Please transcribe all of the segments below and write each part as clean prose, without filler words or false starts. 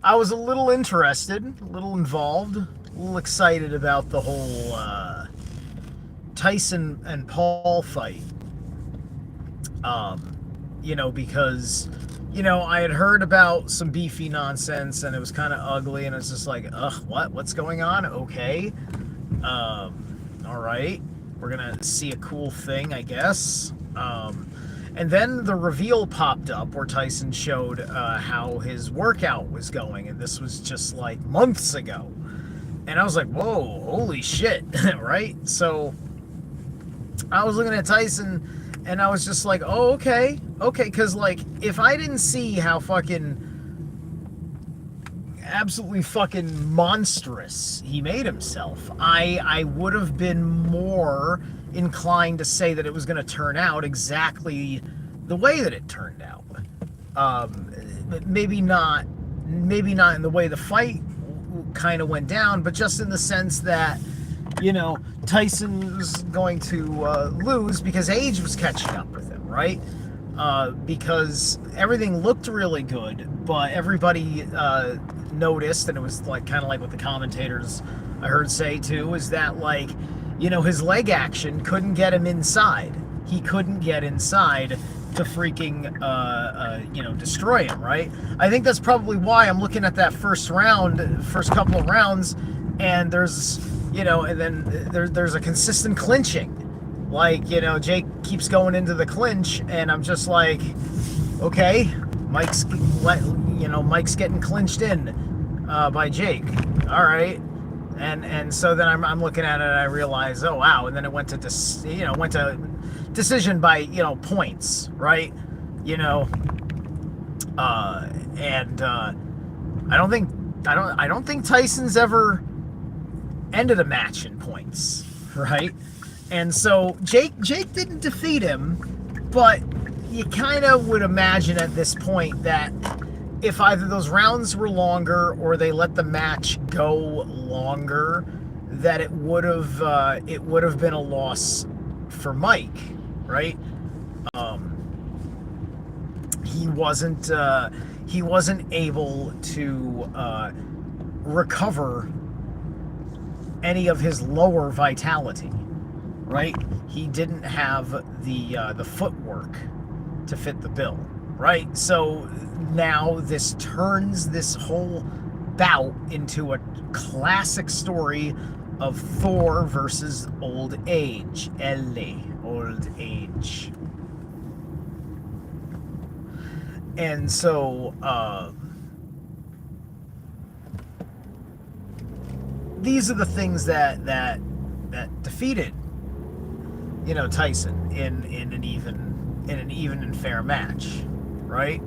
I was a little interested, a little involved, a little excited about the whole Tyson and Paul fight. Because I had heard about some beefy nonsense and it was kind of ugly, and it's just like, ugh, what's going on? Okay, all right, we're gonna see a cool thing, I guess. And then the reveal popped up where Tyson showed how his workout was going, and this was just like months ago. And I was like, whoa, holy shit, right? So I was looking at Tyson and I was just like, oh, okay, because like if I didn't see how fucking absolutely fucking monstrous he made himself, I would have been more inclined to say that it was going to turn out exactly the way that it turned out. But maybe not in the way the fight kind of went down, but just in the sense that Tyson was going to lose because age was catching up with him, right? Because everything looked really good, but everybody noticed, and it was like kind of like what the commentators I heard say too, is that like, his leg action couldn't get him inside. He couldn't get inside to freaking destroy him, right? I think that's probably why I'm looking at that first couple of rounds, and there's and then there's a consistent clinching. Like, Jake keeps going into the clinch, and I'm just like, okay, Mike's getting clinched in by Jake. All right. And so then I'm looking at it and I realize, oh wow, and then it went to decision by points, right? I don't think Tyson's ever ended a match in points, right? And so Jake didn't defeat him, but you kind of would imagine at this point that if either those rounds were longer or they let the match go longer, that it would have been a loss for Mike, right? He wasn't able to recover any of his lower vitality, right? He didn't have the footwork to fit the bill, right? So now this turns this whole bout into a classic story of Thor versus old age. Ellie, old age. And so these are the things that defeated Tyson in an even and fair match, right?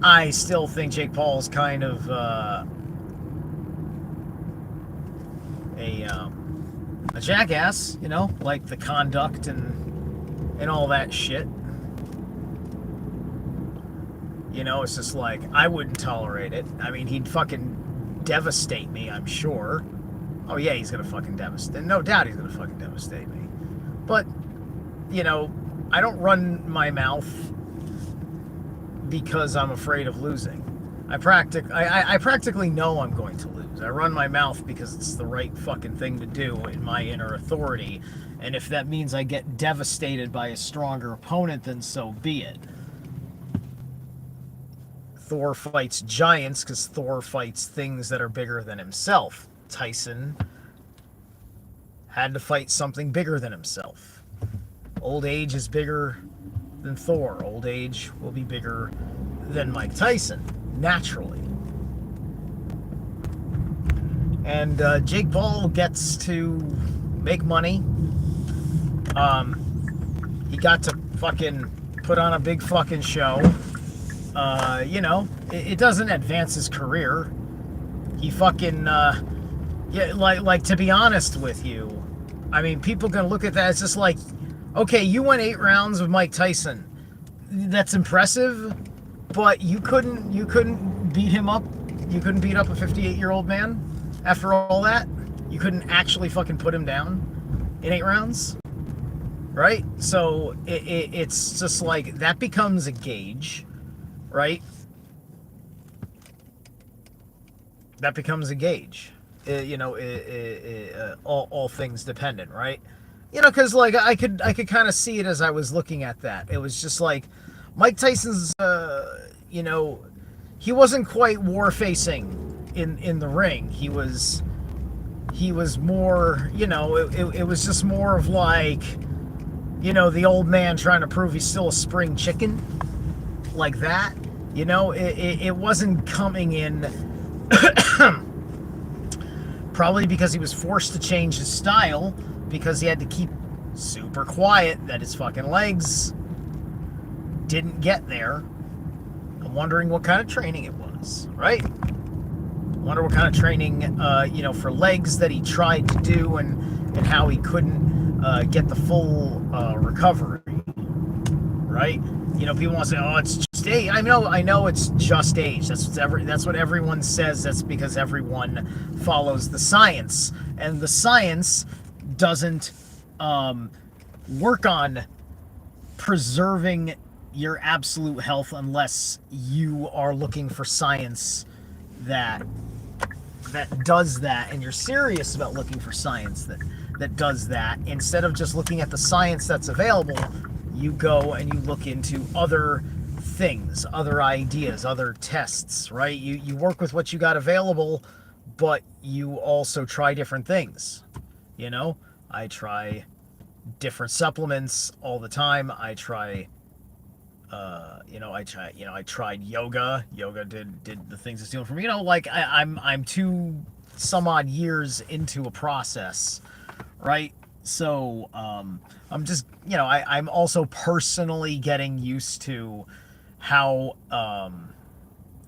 I still think Jake Paul's kind of a jackass, like the conduct and all that shit. It's just like, I wouldn't tolerate it. I mean, he'd fucking devastate me, I'm sure. Oh yeah, he's gonna fucking devastate. No doubt he's gonna fucking devastate me. But, I don't run my mouth because I'm afraid of losing. I practically know I'm going to lose. I run my mouth because it's the right fucking thing to do in my inner authority. And if that means I get devastated by a stronger opponent, then so be it. Thor fights giants because Thor fights things that are bigger than himself. Tyson had to fight something bigger than himself. Old age is bigger than Thor. Old age will be bigger than Mike Tyson, naturally. And Jake Paul gets to make money. He got to fucking put on a big fucking show. It doesn't advance his career. He fucking, like to be honest with you, I mean, people gonna look at that as just like, okay, you went 8 rounds with Mike Tyson. That's impressive, but you couldn't beat him up. You couldn't beat up a 58-year-old man after all that. You couldn't actually fucking put him down in 8 rounds. right? So it's just like that becomes a gauge, right? That becomes a gauge. All things dependent, right? Because like I could kind of see it as I was looking at that. It was just like Mike Tyson's, he wasn't quite war facing in the ring. He was more, it was just more of like, the old man trying to prove he's still a spring chicken, like that. It wasn't coming in. Probably because he was forced to change his style because he had to keep super quiet that his fucking legs didn't get there. I'm wondering what kind of training it was, right? I wonder what kind of training, for legs that he tried to do and how he couldn't get the full recovery, right? People want to say, "Oh, it's just age." I know, it's just age. That's what everyone says. That's because everyone follows the science, and the science doesn't work on preserving your absolute health unless you are looking for science that does that, and you're serious about looking for science that does that. Instead of just looking at the science that's available, you go and you look into other things, other ideas, other tests, right? You work with what you got available, but you also try different things. I try different supplements all the time. I tried yoga. Yoga did the things it's doing for me. I'm 2 some odd years into a process, right? So I'm just, I'm also personally getting used to how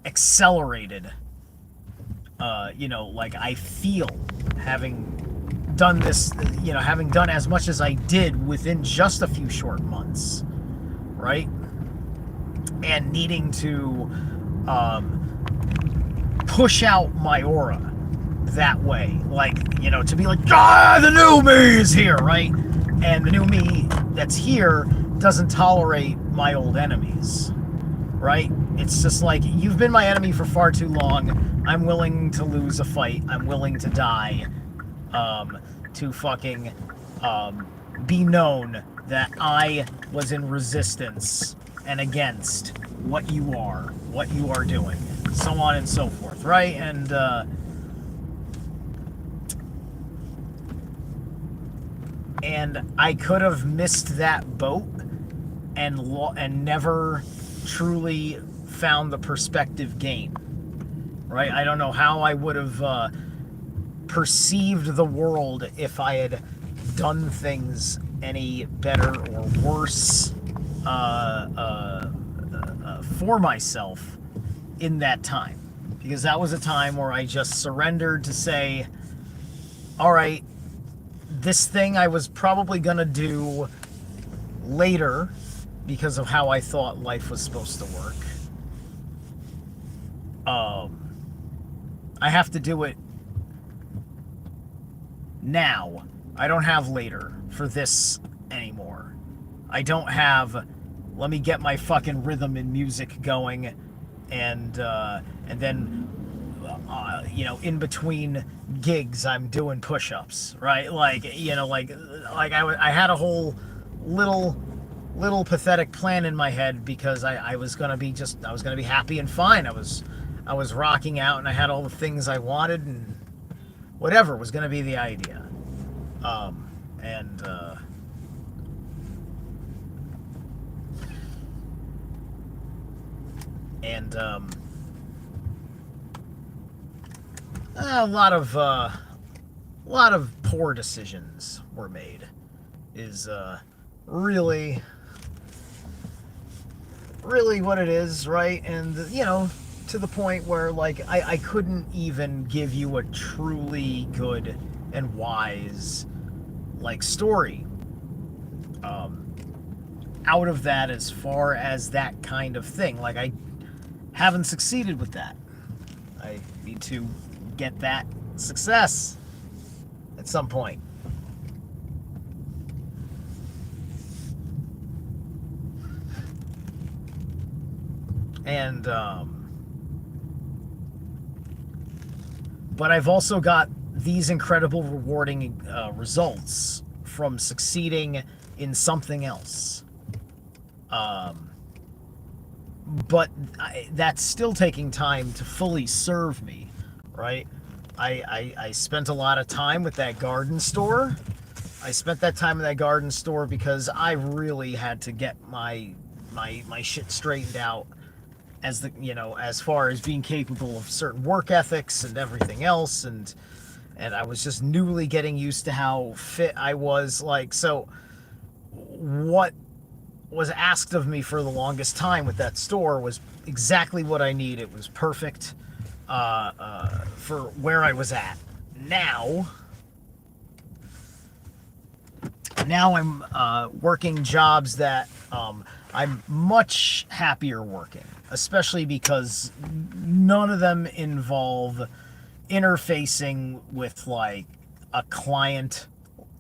accelerated, I feel having done this, having done as much as I did within just a few short months, right? And needing to push out my aura that way, to be like, the new me is here, right? And the new me that's here doesn't tolerate my old enemies, right? It's just like, you've been my enemy for far too long. I'm willing to lose a fight. I'm willing to die to fucking be known that I was in resistance and against what you are doing, so on and so forth, right? And I could have missed that boat and never truly found the perspective gain, right? I don't know how I would have perceived the world if I had done things any better or worse for myself in that time, because that was a time where I just surrendered to say, all right, this thing I was probably gonna do later because of how I thought life was supposed to work. I have to do it now. I don't have later for this anymore. I don't have, let me get my fucking rhythm and music going, and then in between gigs I'm doing push-ups, right? I had a whole little pathetic plan in my head because I was gonna be happy and fine. I was rocking out and I had all the things I wanted, and whatever was gonna be the idea. A lot of poor decisions were made. Is really what it is, right? And to the point where I couldn't even give you a truly good and wise story out of that, as far as that kind of thing. I haven't succeeded with that. I need to get that success at some point. And but I've also got these incredible rewarding results from succeeding in something else. But that's still taking time to fully serve me, right? I spent a lot of time with that garden store. I spent that time in that garden store because I really had to get my shit straightened out, as the as far as being capable of certain work ethics and everything else, and I was just newly getting used to how fit I was. Like, so what was asked of me for the longest time with that store was exactly what I need. It was perfect for where I was at. Now I'm working jobs that I'm much happier working, especially because none of them involve interfacing with like a client,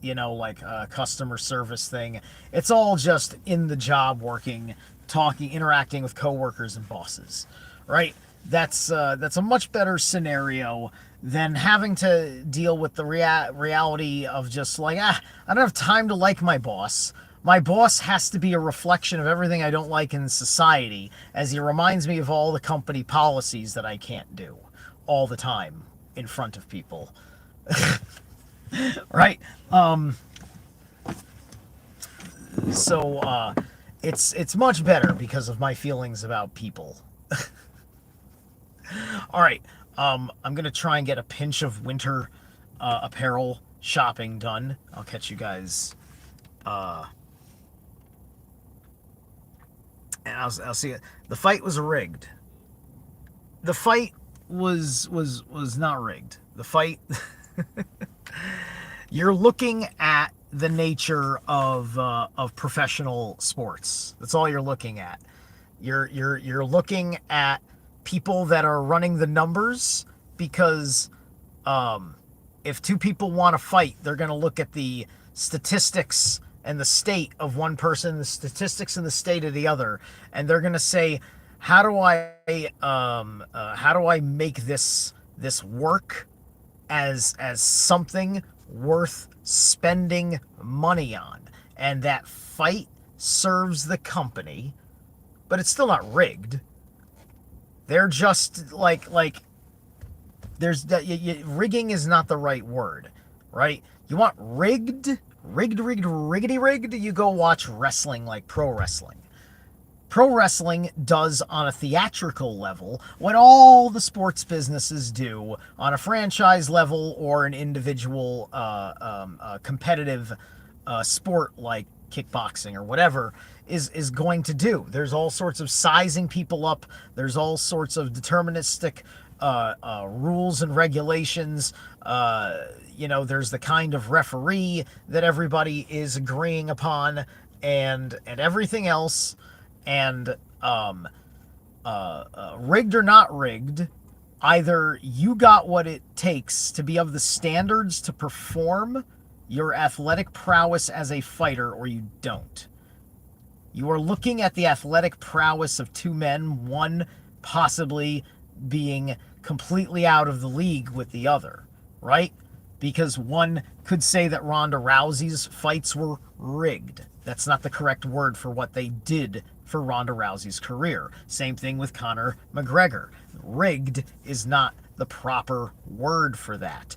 like a customer service thing. It's all just in the job, working, talking, interacting with coworkers and bosses, right? That's a much better scenario than having to deal with the reality of just like, I don't have time to like my boss. My boss has to be a reflection of everything I don't like in society, as he reminds me of all the company policies that I can't do all the time in front of people. Right? So it's much better because of my feelings about people. All right. I'm gonna try and get a pinch of winter apparel shopping done. I'll catch you guys. And I'll see it. The fight was rigged. The fight was not rigged. The fight. You're looking at the nature of professional sports. That's all you're looking at. You're looking at people that are running the numbers, because if two people want to fight, they're going to look at the statistics and the state of one person, the statistics and the state of the other, and they're going to say, how do I make this work as something worth spending money on? And that fight serves the company, but it's still not rigged. They're just like there's rigging is not the right word, right? You want riggedy rigged, you go watch wrestling, like pro wrestling. Pro wrestling does on a theatrical level what all the sports businesses do on a franchise level or an individual competitive sport like kickboxing or whatever is going to do. There's all sorts of sizing people up. There's all sorts of deterministic rules and regulations. There's the kind of referee that everybody is agreeing upon, and everything else. And rigged or not rigged, either you got what it takes to be of the standards to perform your athletic prowess as a fighter, or you don't. You are looking at the athletic prowess of two men, one possibly being completely out of the league with the other, right? Because one could say that Ronda Rousey's fights were rigged. That's not the correct word for what they did for Ronda Rousey's career. Same thing with Conor McGregor. Rigged is not the proper word for that.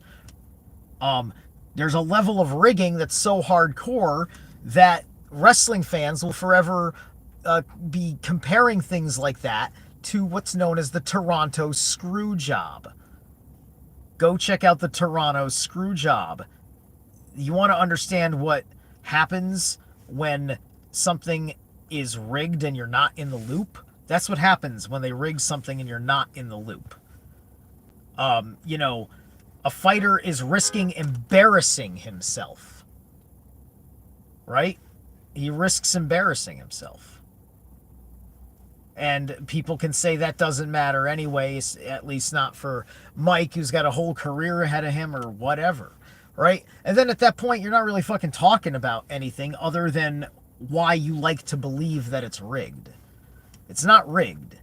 There's a level of rigging that's so hardcore that wrestling fans will forever be comparing things like that to what's known as the Toronto screw job. Go check out the Toronto screw job. You want to understand what happens when something is rigged and you're not in the loop? That's what happens when they rig something and you're not in the loop. A fighter is risking embarrassing himself, right? He risks embarrassing himself. And people can say that doesn't matter anyways, at least not for Mike, who's got a whole career ahead of him or whatever, right? And then at that point, you're not really fucking talking about anything other than why you like to believe that it's rigged. It's not rigged.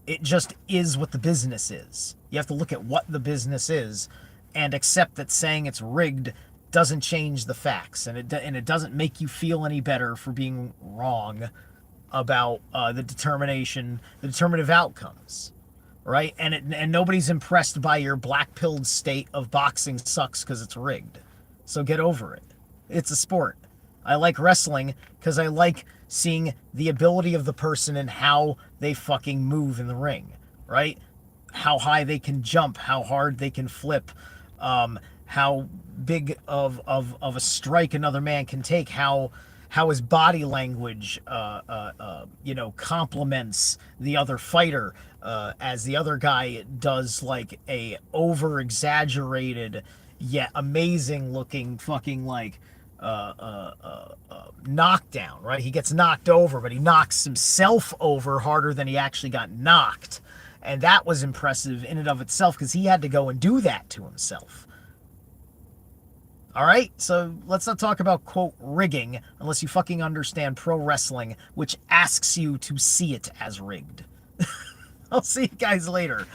It just is what the business is. You have to look at what the business is and accept that saying it's rigged doesn't change the facts, and it doesn't make you feel any better for being wrong about the determinative outcomes, right? And nobody's impressed by your black-pilled state of boxing sucks because it's rigged. So get over it. It's a sport. I like wrestling because I like seeing the ability of the person and how they fucking move in the ring, right? How high they can jump, how hard they can flip, how big of a strike another man can take, how his body language, complements the other fighter, as the other guy does like a over exaggerated yet amazing looking fucking like knockdown, right? He gets knocked over, but he knocks himself over harder than he actually got knocked. And that was impressive in and of itself because he had to go and do that to himself. All right, so let's not talk about, quote, rigging unless you fucking understand pro wrestling, which asks you to see it as rigged. I'll see you guys later.